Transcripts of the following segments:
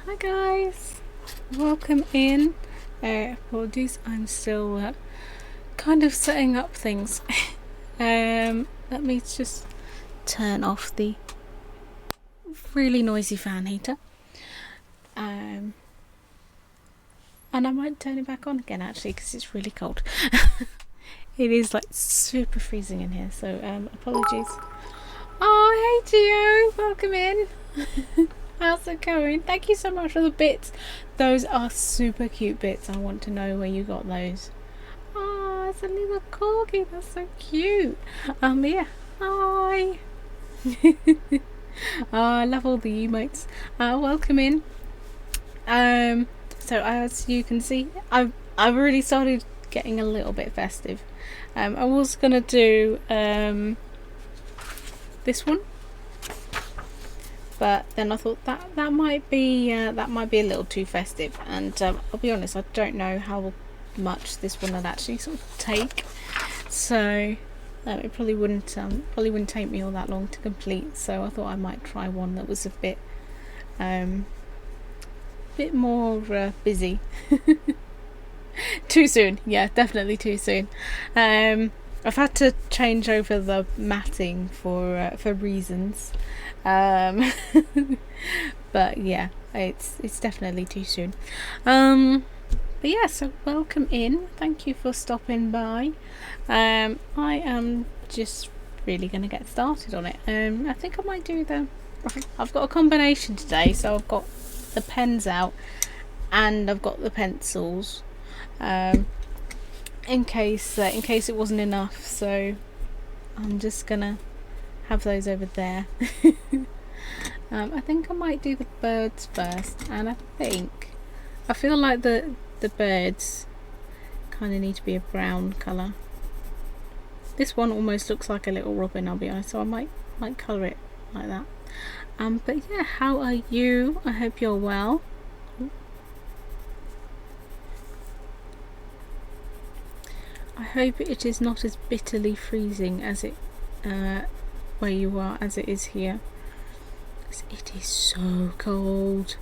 Hi guys, welcome in. Apologies, I'm still kind of setting up things. Let me just turn off the really noisy fan heater. And I might turn it back on again actually because it's really cold. It is like super freezing in here, so apologies. Oh, hey Gio, welcome in. How's it going? Thank you so much for the bits. Those are super cute bits. I want to know where you got those. Oh, it's a little corgi. That's so cute. Yeah. Hi. Oh, I love all the emotes. Welcome in. So as you can see, I've already started getting a little bit festive. I was gonna do this one, but then I thought that might be a little too festive, and I'll be honest, I don't know how much this one would actually sort of take, so it probably wouldn't take me all that long to complete. So I thought I might try one that was a bit more busy. Too soon, yeah, definitely too soon. I've had to change over the matting for reasons, but yeah, it's definitely too soon. But yeah, so welcome in. Thank you for stopping by. I am just really gonna get started on it. I think I might do I've got a combination today, so I've got the pens out and I've got the pencils. In case it wasn't enough, so I'm just gonna have those over there. I think I might do the birds first, and I feel like the birds kind of need to be a brown colour. This one almost looks like a little robin, I'll be honest, so I might colour it like that. But yeah, how are you? I hope you're well. I hope it is not as bitterly freezing as it where you are as it is here. It is so cold.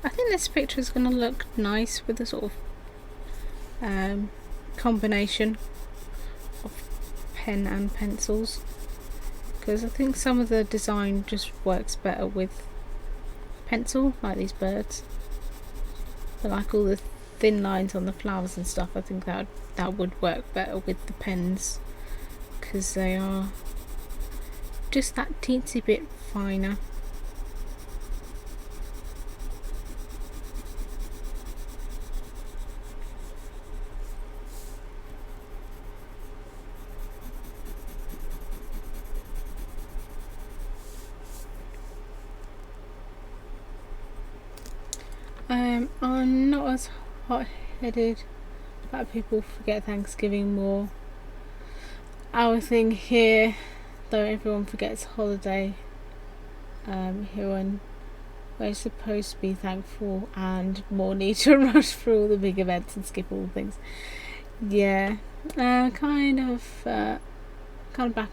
I think this picture is going to look nice with a sort of combination of pen and pencils, because I think some of the design just works better with pencil, like these birds, but like all the thin lines on the flowers and stuff, I think that would work better with the pens, because they are just that teensy bit finer. I'm not as hot-headed about people forget Thanksgiving more. Our thing here, though, everyone forgets holiday. Here when we're supposed to be thankful and more need to rush through all the big events and skip all the things. Yeah, kind of back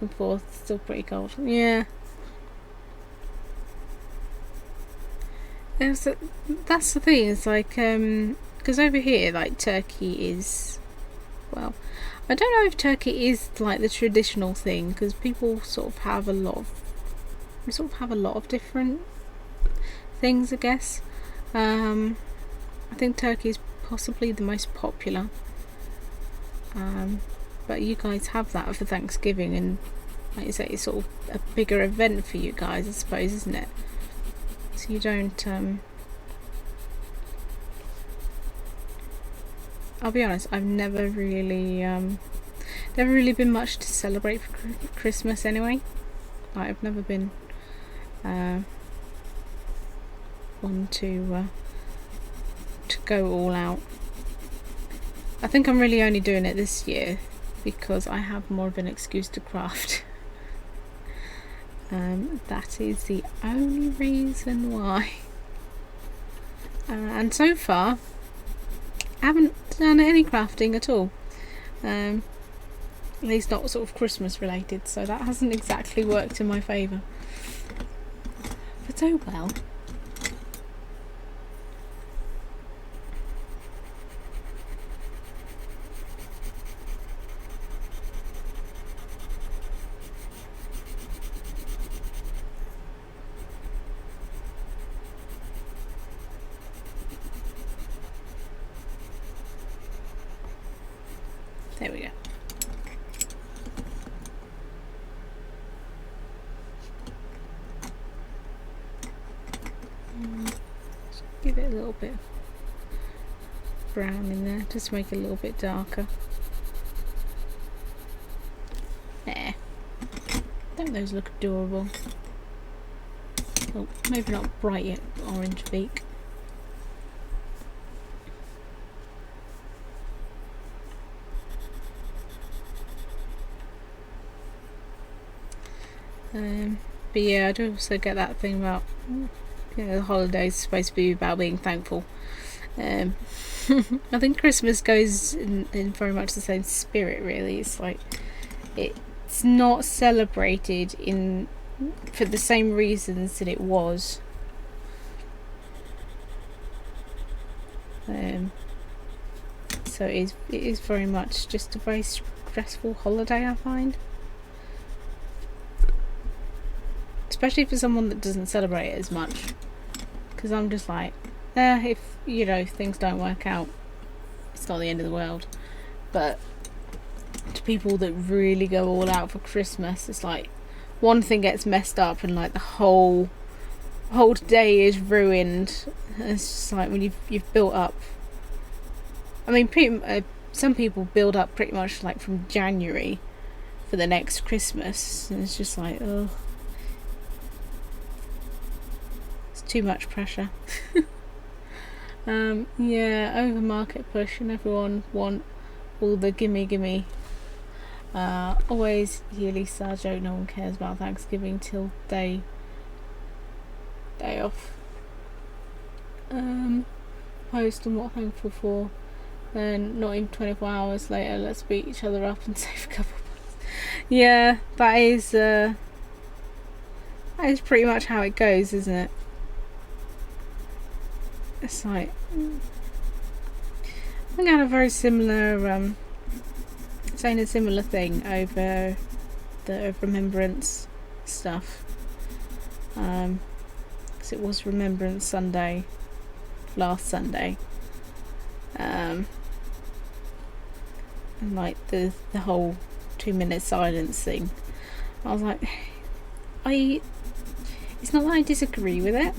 and forth. Still pretty cold. Yeah. That's the thing. It's like because over here, like, turkey is, well, I don't know if turkey is like the traditional thing, because people sort of have a lot of different things, I guess. I think turkey is possibly the most popular. But you guys have that for Thanksgiving, and like you say, it's sort of a bigger event for you guys, I suppose, isn't it? So you don't I'll be honest, I've never really been much to celebrate for Christmas anyway. Like, I've never been one to go all out. I think I'm really only doing it this year because I have more of an excuse to craft. That is the only reason why. And so far, I haven't done any crafting at all. At least not sort of Christmas related, so that hasn't exactly worked in my favour. But oh well. There we go. Give it a little bit of brown in there, just to make it a little bit darker. There. Don't those look adorable? Oh, maybe not bright yet, orange beak. But yeah, I do also get that thing about, you know, the holidays supposed to be about being thankful. I think Christmas goes in very much the same spirit, really. It's like it's not celebrated for the same reasons that it was. So it is very much just a very stressful holiday, I find. Especially for someone that doesn't celebrate it as much, because I'm just like, if you know things don't work out, it's not the end of the world. But to people that really go all out for Christmas, it's like one thing gets messed up and like the whole day is ruined. It's just like when you've built up. I mean, some people build up pretty much like from January for the next Christmas, and it's just like, oh. Too much pressure. Yeah, over market push, and everyone want all the gimme. Always yearly sad joke, no one cares about Thanksgiving till day off. Post on what thankful for, then not even 24 hours later, let's beat each other up and save a couple of bucks. Yeah, that is pretty much how it goes, isn't it? It's like, I think I had a very similar, saying a similar thing over the Remembrance stuff. Because it was Remembrance Sunday, last Sunday. And like the whole 2-minute silence thing. I was like, it's not that I disagree with it,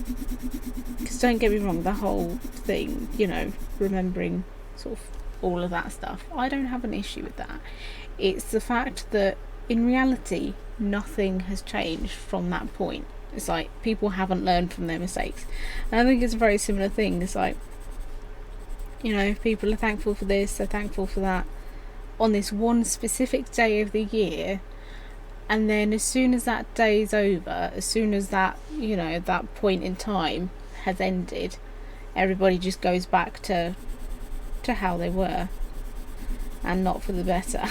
because don't get me wrong, the whole thing, you know, remembering sort of all of that stuff, I don't have an issue with that. It's the fact that in reality nothing has changed from that point. It's like people haven't learned from their mistakes, and I think it's a very similar thing. It's like, you know, people are thankful for this, they're thankful for that on this one specific day of the year, and then as soon as that day's over, as soon as that, you know, that point in time has ended, everybody just goes back to how they were, and not for the better.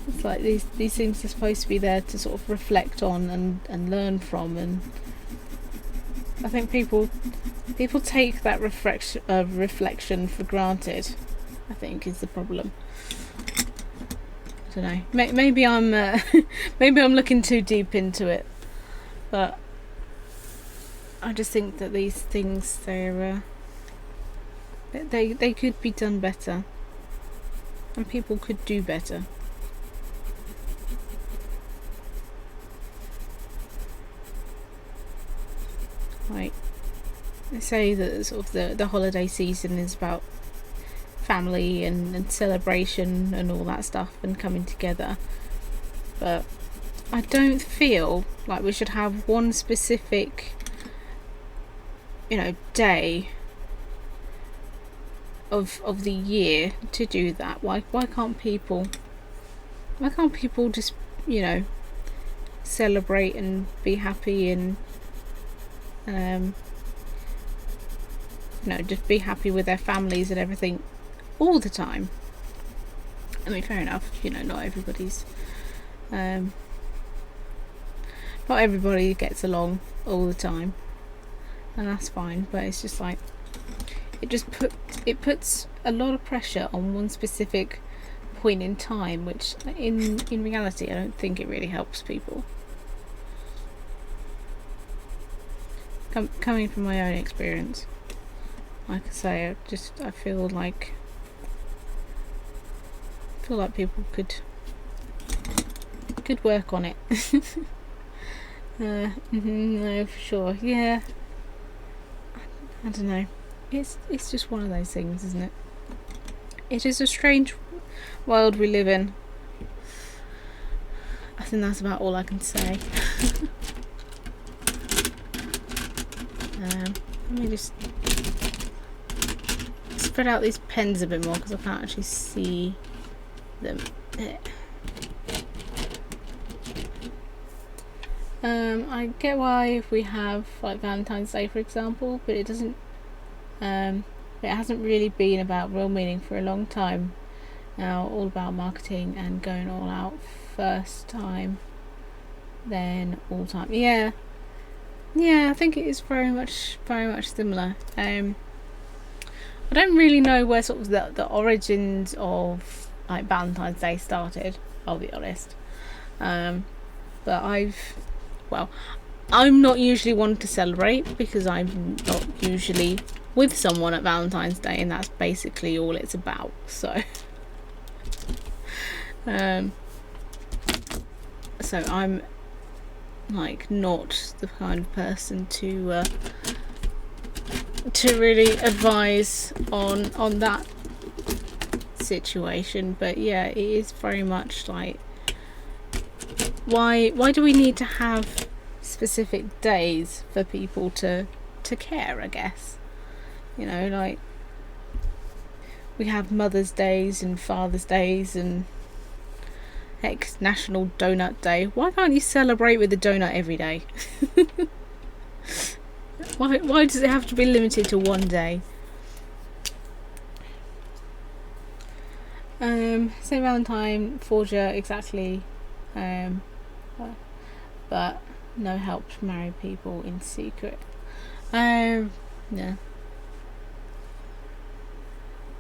It's like these things are supposed to be there to sort of reflect on and learn from, and I think people take that reflection for granted, I think, is the problem. I don't know. Maybe I'm maybe I'm looking too deep into it, but I just think that these things they could be done better, and people could do better. Like, they say that sort of the holiday season is about family and celebration and all that stuff and coming together, but I don't feel like we should have one specific, you know, day of the year to do that. Why can't people just, you know, celebrate and be happy and just be happy with their families and everything all the time. I mean, fair enough, not everybody gets along all the time, and that's fine, but it's just like it puts a lot of pressure on one specific point in time, which in reality I don't think it really helps people. Coming from my own experience, like I say, I feel like people could work on it. No, for sure. Yeah, I don't know. It's just one of those things, isn't it? It is a strange world we live in. I think that's about all I can say. Let me just spread out these pens a bit more because I can't actually see them. I get why if we have like Valentine's Day, for example, but it doesn't. It hasn't really been about real meaning for a long time now. All about marketing and going all out first time, then all time. Yeah, I think it is very much similar. I don't really know where sort of the origins of like Valentine's Day started, I'll be honest. But I'm not usually one to celebrate because I'm not usually with someone at Valentine's Day, and that's basically all it's about. So so I'm like not the kind of person to really advise on that situation. But yeah, it is very much like, why do we need to have specific days for people to care, I guess. Like we have Mother's Days and Father's Days and heck, National Donut Day. Why can't you celebrate with a donut every day? Why does it have to be limited to one day? St. Valentine, Forger, exactly. But no help to marry people in secret. Yeah.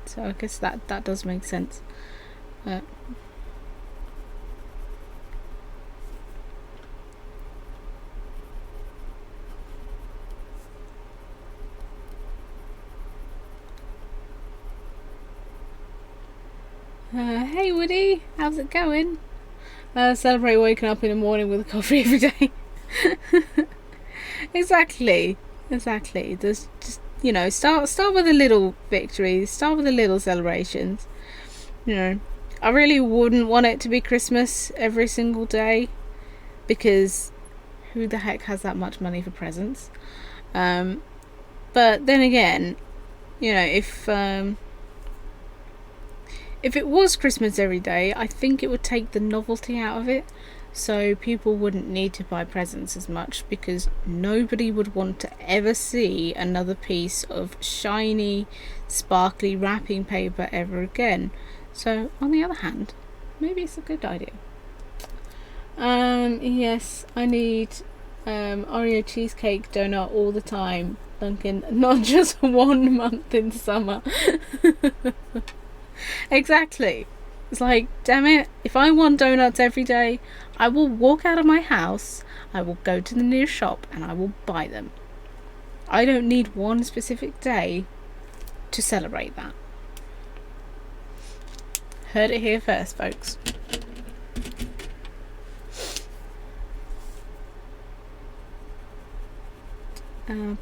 So I guess that does make sense. Hey Woody, how's it going? Celebrate waking up in the morning with a coffee every day. Exactly. There's just start with the little victories, start with the little celebrations. I really wouldn't want it to be Christmas every single day, because who the heck has that much money for presents? But then again, if it was Christmas every day, I think it would take the novelty out of it, so people wouldn't need to buy presents as much, because nobody would want to ever see another piece of shiny, sparkly wrapping paper ever again. So on the other hand, maybe it's a good idea. Yes, I need Oreo cheesecake donut all the time, Duncan, not just 1 month in summer. Exactly. It's like, damn it, if I want donuts every day, I will walk out of my house, I will go to the nearest shop, and I will buy them. I don't need one specific day to celebrate that. Heard it here first, folks.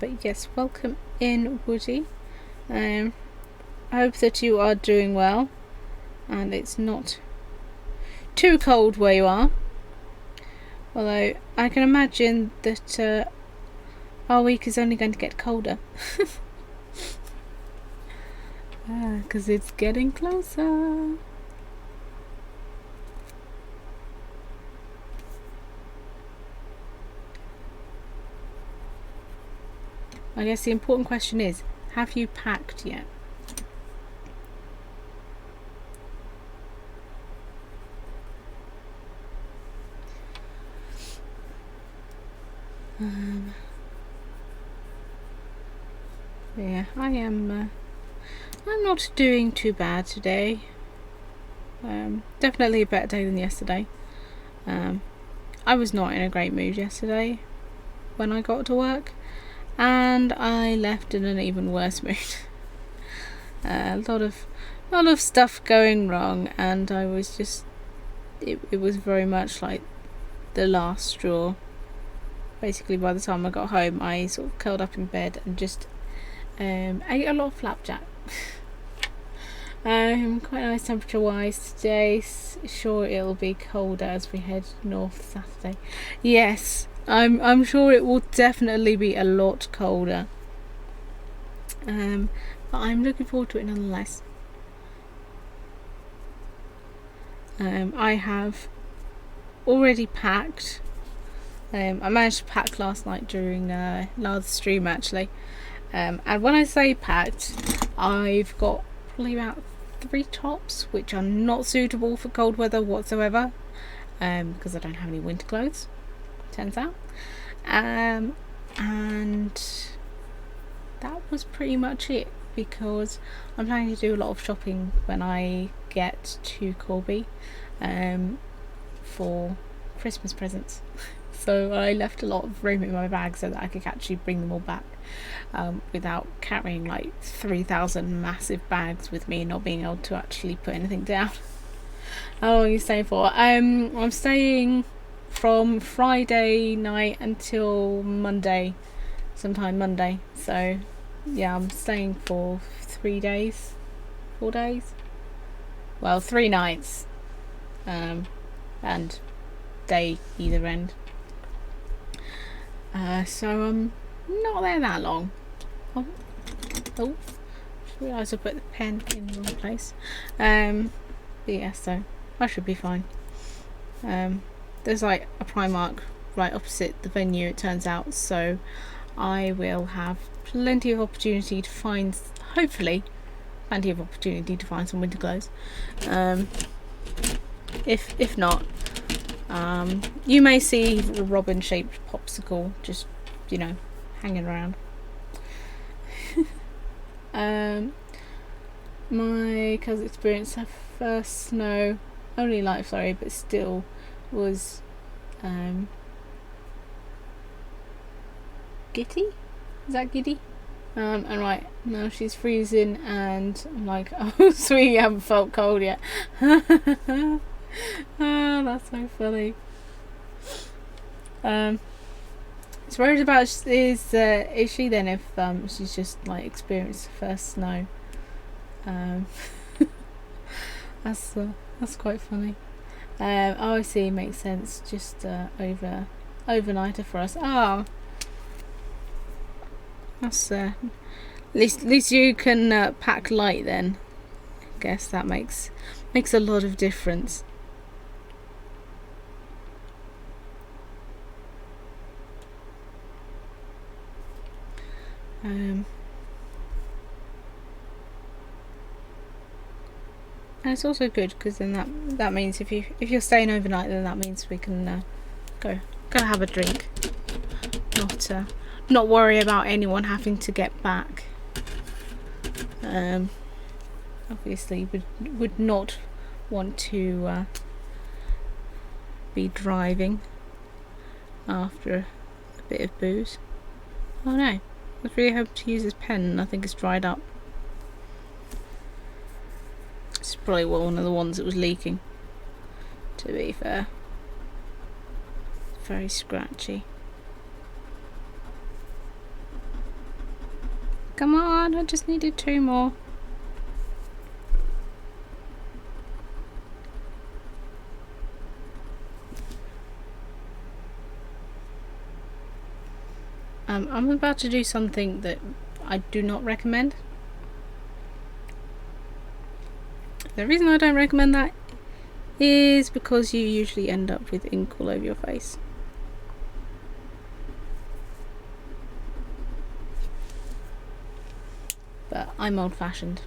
But yes, welcome in, Woody. I hope that you are doing well and it's not too cold where you are. Although I can imagine that our week is only going to get colder. Because it's getting closer. I guess the important question is, have you packed yet? Yeah, I am. I'm not doing too bad today. Definitely a better day than yesterday. I was not in a great mood yesterday when I got to work, and I left in an even worse mood. A lot of stuff going wrong, and I was just. It was very much like the last straw. Basically, by the time I got home, I sort of curled up in bed and just ate a lot of flapjack. Quite nice temperature wise today. Sure, it'll be colder as we head north Saturday. Yes, I'm sure it will definitely be a lot colder. But I'm looking forward to it nonetheless. I have already packed. I managed to pack last night during last stream actually. And when I say packed, I've got probably about 3 tops which are not suitable for cold weather whatsoever, because I don't have any winter clothes, turns out. And that was pretty much it, because I'm planning to do a lot of shopping when I get to Corby for Christmas presents. So I left a lot of room in my bag so that I could actually bring them all back without carrying like 3,000 massive bags with me and not being able to actually put anything down. How long are you staying for? I'm staying from Friday night until Monday, sometime Monday. So yeah, I'm staying for 3 days, 4 days. Well, 3 nights, and day either end. So I'm not there that long. Oh, just realised I put the pen in the wrong place. But yeah, so I should be fine. There's like a Primark right opposite the venue, it turns out, so I will have plenty of opportunity to find, hopefully, plenty of opportunity to find some winter clothes. If not, you may see a robin-shaped popsicle just, hanging around. My cousin experienced her first snow, only light flurry, but still was giddy? Is that giddy? And right now she's freezing, and I'm like, oh sweet, you haven't felt cold yet. Oh, that's so funny. It's worried about is she then, if she's just like experienced the first snow. That's quite funny. Oh, I see, makes sense. Just overnighter for us. Oh, that's at least you can pack light then. I guess that makes a lot of difference. And it's also good because then that means if you're staying overnight, then that means we can go have a drink, not worry about anyone having to get back. Obviously would not want to be driving after a bit of booze. Oh no, I was really hoping to use this pen and I think it's dried up. It's probably one of the ones that was leaking, to be fair. Very scratchy. Come on, I just needed 2 more. I'm about to do something that I do not recommend. The reason I don't recommend that is because you usually end up with ink all over your face. but I'm old-fashioned.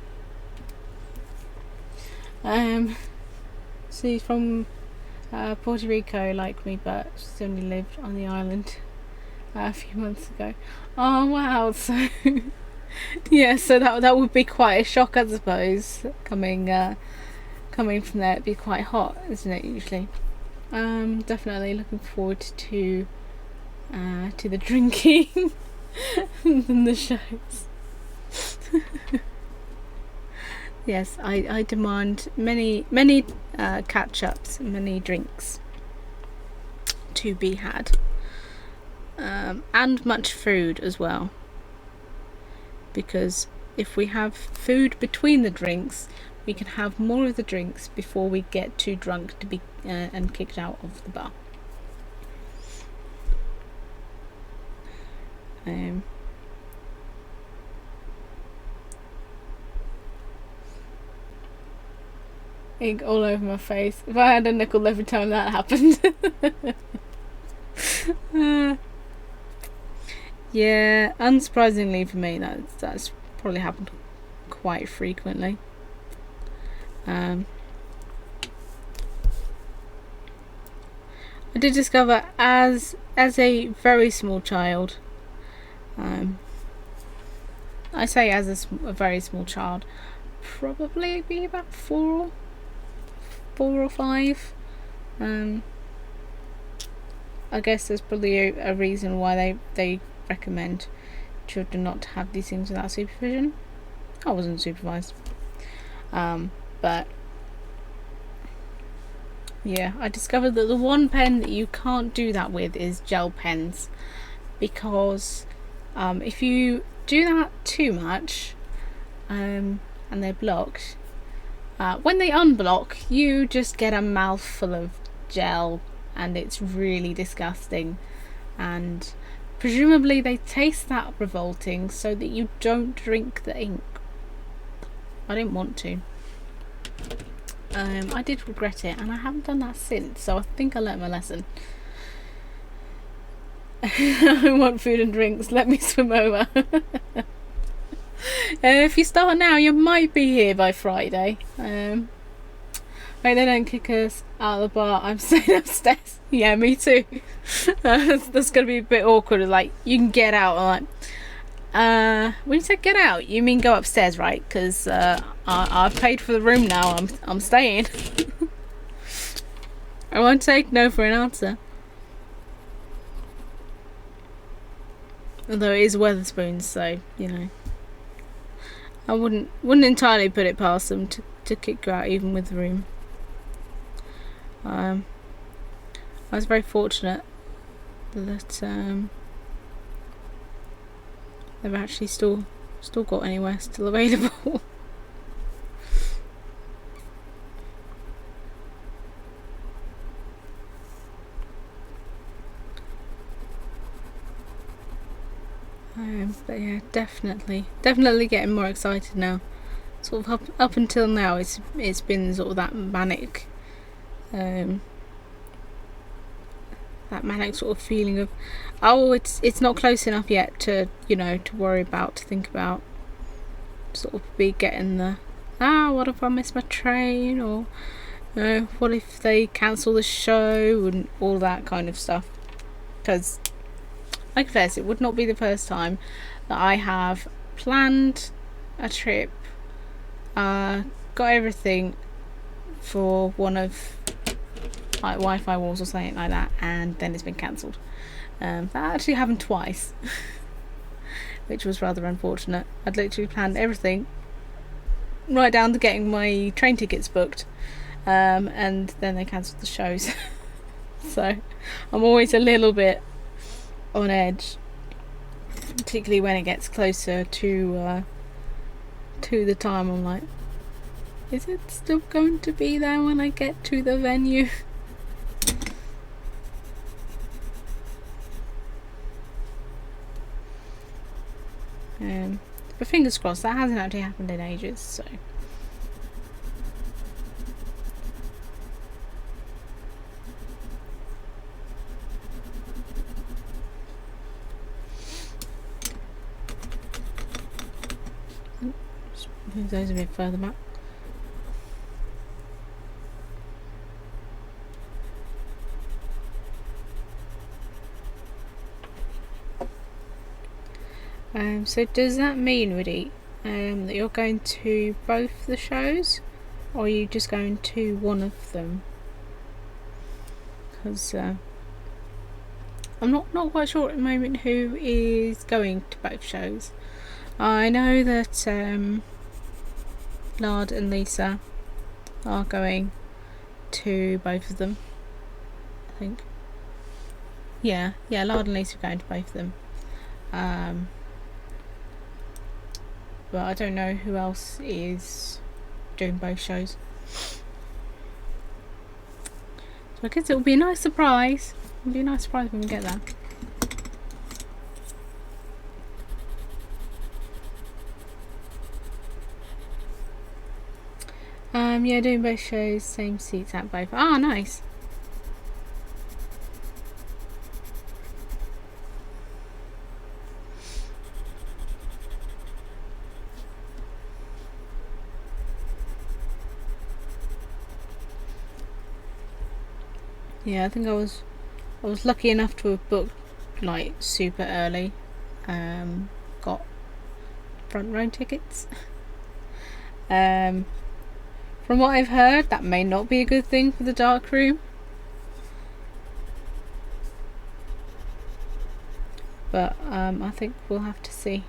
She's from Puerto Rico, like me, but she's only lived on the island a few months ago. Oh wow! So yeah, so that would be quite a shock, I suppose. Coming from there, it'd be quite hot, isn't it? Usually. Definitely looking forward to the drinking and the shows. Yes, I demand many catch-ups, many drinks to be had, and much food as well. Because if we have food between the drinks, we can have more of the drinks before we get too drunk to be and kicked out of the bar. Ink all over my face. If I had a nickel every time that happened. Yeah, unsurprisingly for me, that's probably happened quite frequently. I did discover as a very small child, I say as a very small child, probably be about 4 or 5. I guess there's probably a reason why they recommend children not to have these things without supervision. I wasn't supervised, but yeah, I discovered that the one pen that you can't do that with is gel pens, because if you do that too much, and they're blocked, when they unblock, you just get a mouthful of gel, and it's really disgusting. And presumably they taste that revolting so that you don't drink the ink. I didn't want to. I did regret it, and I haven't done that since, so I think I learnt my lesson. I want food and drinks, let me swim over. If you start now, you might be here by Friday. Right, they don't kick us out of the bar, I'm staying upstairs. Yeah, me too. That's gonna be a bit awkward. Like, you can get out. I'm like, when you say get out, you mean go upstairs, right? Because I've paid for the room now. I'm staying. I won't take no for an answer. Although it is Wetherspoons, so you know, I wouldn't entirely put it past them to kick you out even with the room. I was very fortunate that they've actually still got anywhere still available. But yeah, definitely getting more excited now. Sort of up until now, it's been sort of that manic, sort of feeling of, oh, it's not close enough yet to, you know, to worry about, to think about. Sort of be getting the, what if I miss my train, or what if they cancel the show, and all that kind of stuff. Because I confess, it would not be the first time that I have planned a trip, got everything for one of like Wi-Fi walls or something like that, and then it's been cancelled. That actually happened twice, which was rather unfortunate. I'd literally planned everything, right down to getting my train tickets booked, and then they cancelled the shows. So I'm always a little bit on edge, particularly when it gets closer to the time. I'm like, is it still going to be there when I get to the venue? But fingers crossed, that hasn't actually happened in ages, so. Move those a bit further back. So does that mean, Woody, that you're going to both the shows, or are you just going to one of them? Because I'm not quite sure at the moment who is going to both shows. I know that Lard and Lisa are going to both of them, I think. Yeah, Lard and Lisa are going to both of them. But I don't know who else is doing both shows. So I guess it'll be a nice surprise. It'll be a nice surprise when we get there. Yeah, doing both shows, same seats at both. Ah, nice. Yeah, I think I was lucky enough to have booked like super early. Got front row tickets. From what I've heard, that may not be a good thing for the dark room. But I think we'll have to see.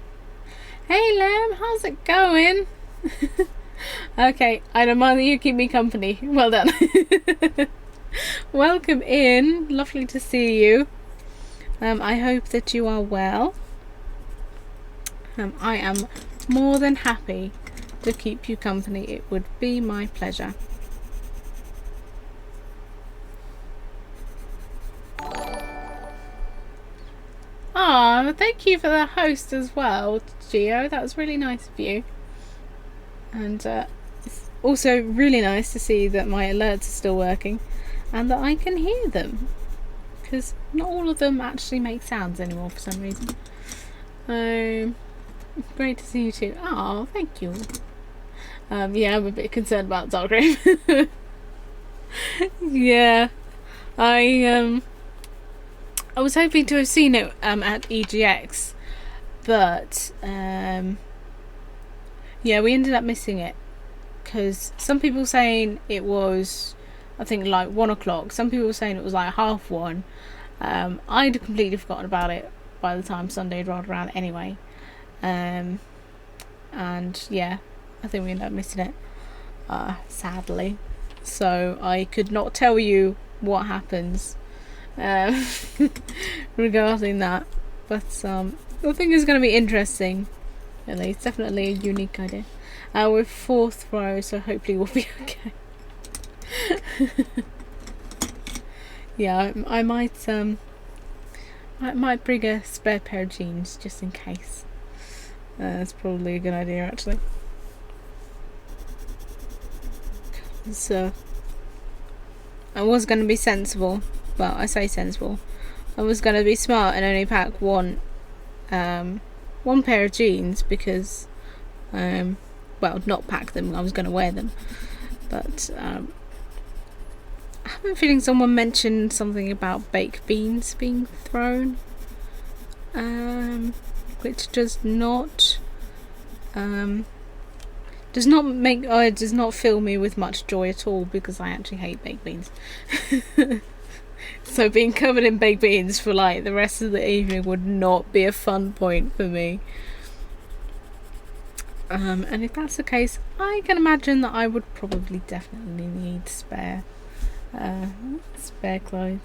Hey Lamb, how's it going? Okay, I don't mind that you keep me company. Well done. Welcome in. Lovely to see you. I hope that you are well. I am more than happy to keep you company. It would be my pleasure. Ah, thank you for the host as well, Gio. That was really nice of you. And it's also really nice to see that my alerts are still working and that I can hear them, because not all of them actually make sounds anymore for some reason. Great to see you too. Oh, thank you. Yeah, I'm a bit concerned about Darkroom. Yeah, I was hoping to have seen it at EGX, but yeah, we ended up missing it because some people saying it was, I think, like 1 o'clock. Some people were saying it was like 1:30. I'd completely forgotten about it by the time Sunday had rolled around anyway. And yeah, I think we ended up missing it, sadly. So I could not tell you what happens regarding that. But I think it's going to be interesting. At least, definitely a unique idea. We're 4th row, so hopefully we'll be okay. Yeah, I might bring a spare pair of jeans just in case. That's probably a good idea, actually. So I was going to be sensible. Well, I say sensible. I was going to be smart and only pack one pair of jeans because, well, not pack them. I was going to wear them, but I have a feeling someone mentioned something about baked beans being thrown, which does not fill me with much joy at all, because I actually hate baked beans. So being covered in baked beans for like the rest of the evening would not be a fun point for me. And if that's the case, I can imagine that I would probably definitely need spare clothes.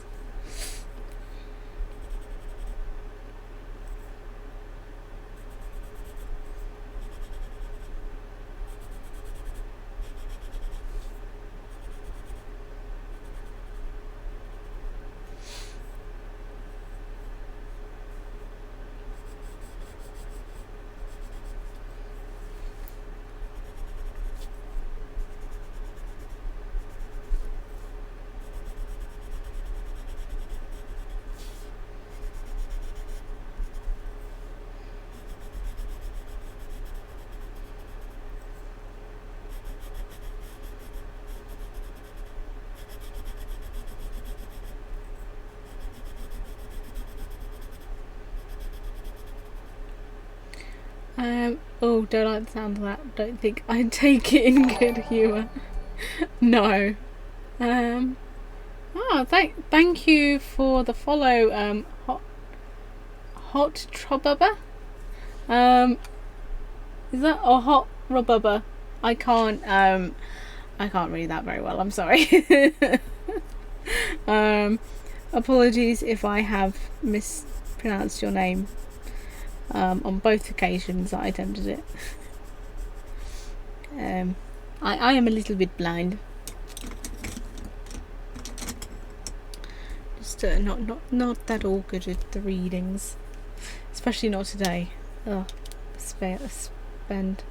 Oh, don't like the sound of that. Don't think I'd take it in good humour. No. Thank you for the follow, Hot Trobubba. Is that a Hot Robubba? I can't read that very well. I'm sorry. Apologies if I have mispronounced your name on both occasions that I attempted it. I am a little bit blind. Just not that all good with the readings, especially not today. Oh, spend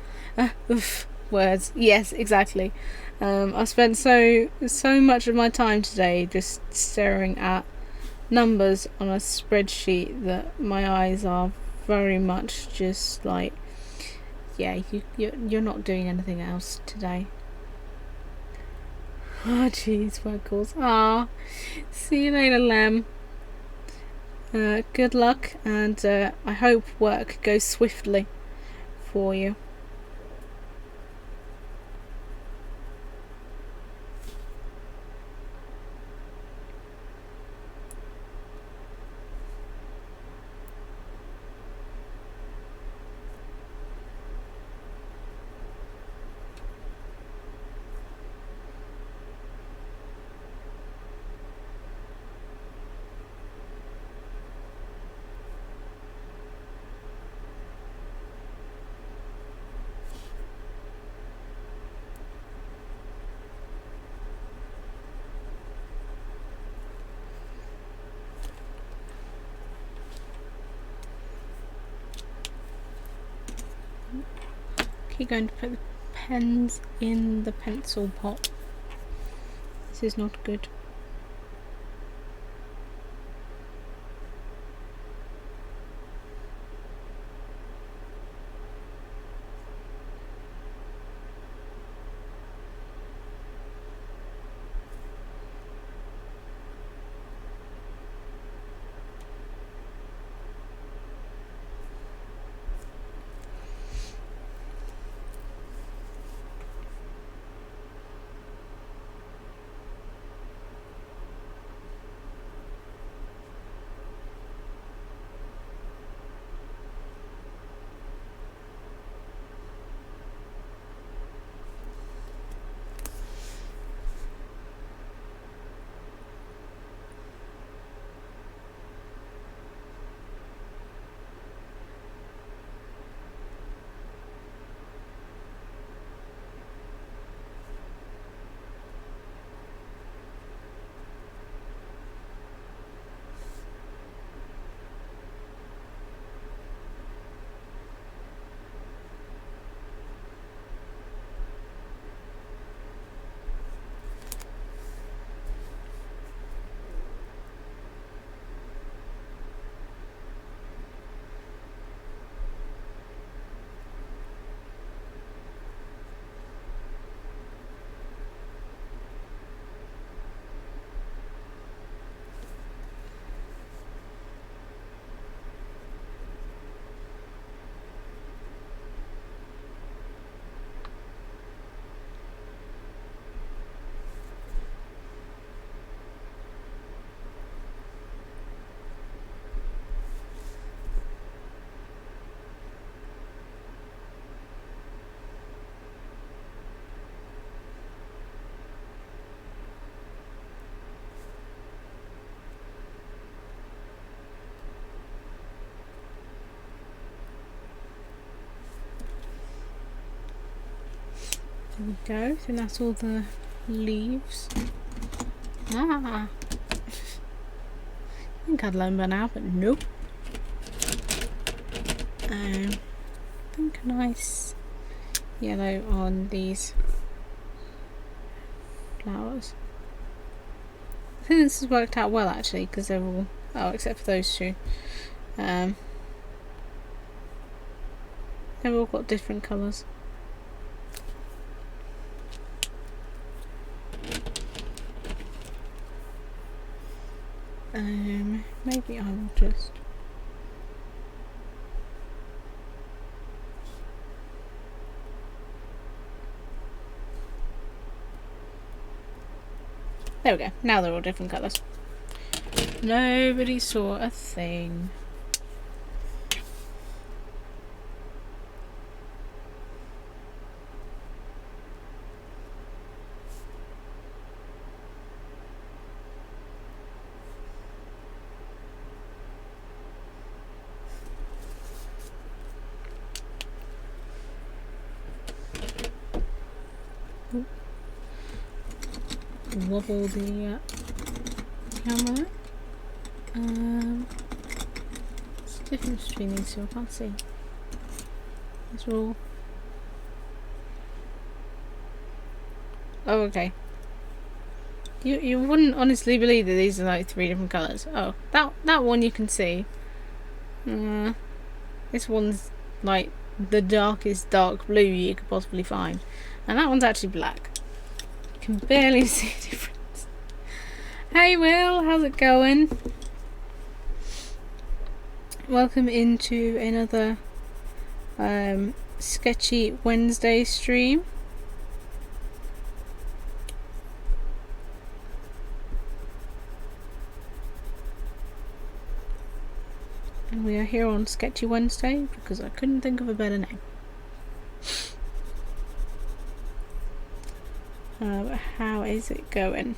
words. Yes, exactly. I spent so much of my time today just staring at numbers on a spreadsheet that my eyes are very much just like, yeah, you're not doing anything else today. Oh jeez, word calls. Ah, see you later, Lem. Good luck, and I hope work goes swiftly for you. Keep going to put the pens in the pencil pot. This is not good. There we go. I think that's all the leaves. I think I'd learn by now, but nope. I think a nice yellow on these flowers. I think this has worked out well actually, because they're all, oh, except for those two. They've all got different colours. Maybe I will just There we go. Now they're all different colours. Nobody saw a thing. Wobble the camera. What's the difference between these two? I can't see. These are all. Oh, okay. You wouldn't honestly believe that these are like 3 different colours. Oh, that one you can see. This one's like the darkest dark blue you could possibly find, and that one's actually black. You can barely see a difference. Hey Will, how's it going? Welcome into another Sketchy Wednesday stream. And we are here on Sketchy Wednesday because I couldn't think of a better name. How is it going?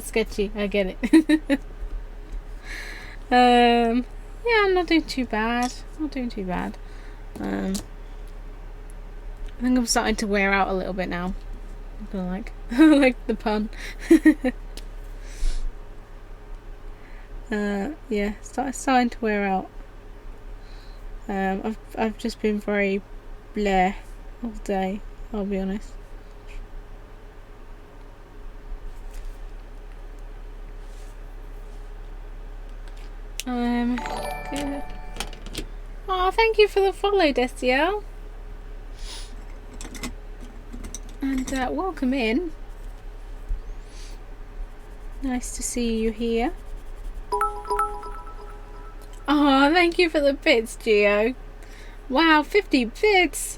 Sketchy, I get it. Yeah, I'm not doing too bad. Not doing too bad. I think I'm starting to wear out a little bit now. I feel like like the pun. Yeah, starting to wear out. I've just been very bleh all day, I'll be honest. Good. Oh, thank you for the follow, Destiel. And welcome in. Nice to see you here. Oh, thank you for the bits, Geo. Wow, 50 bits.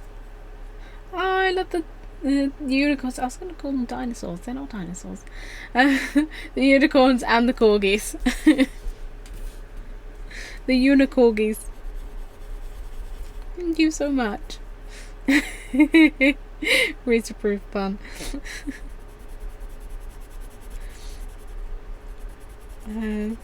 Oh, I love the unicorns. I was going to call them dinosaurs. They're not dinosaurs. The unicorns and the corgis. The unicorgis. Thank you so much. Razor proof pun. There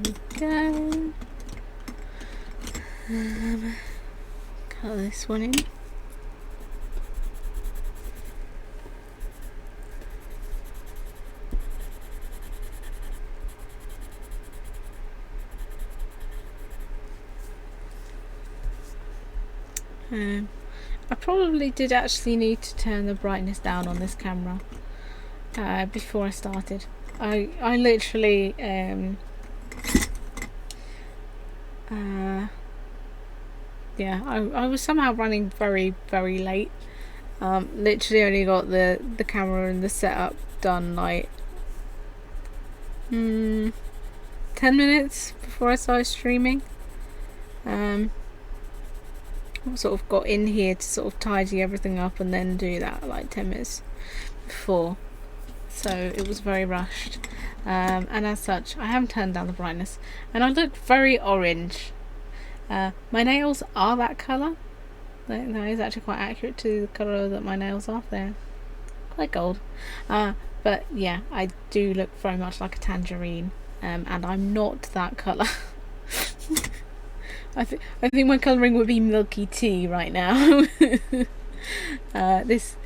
we go. Cut this one in. I probably did actually need to turn the brightness down on this camera before I started. I literally yeah, I was somehow running very late. Literally only got the camera and the setup done like 10 minutes before I started streaming. I sort of got in here to sort of tidy everything up and then do that like 10 minutes before, so it was very rushed, and as such I haven't turned down the brightness and I look very orange. My nails are that colour. That is actually quite accurate to the colour that my nails are. They're quite gold, but yeah, I do look very much like a tangerine, and I'm not that colour. I think my colouring would be milky tea right now. This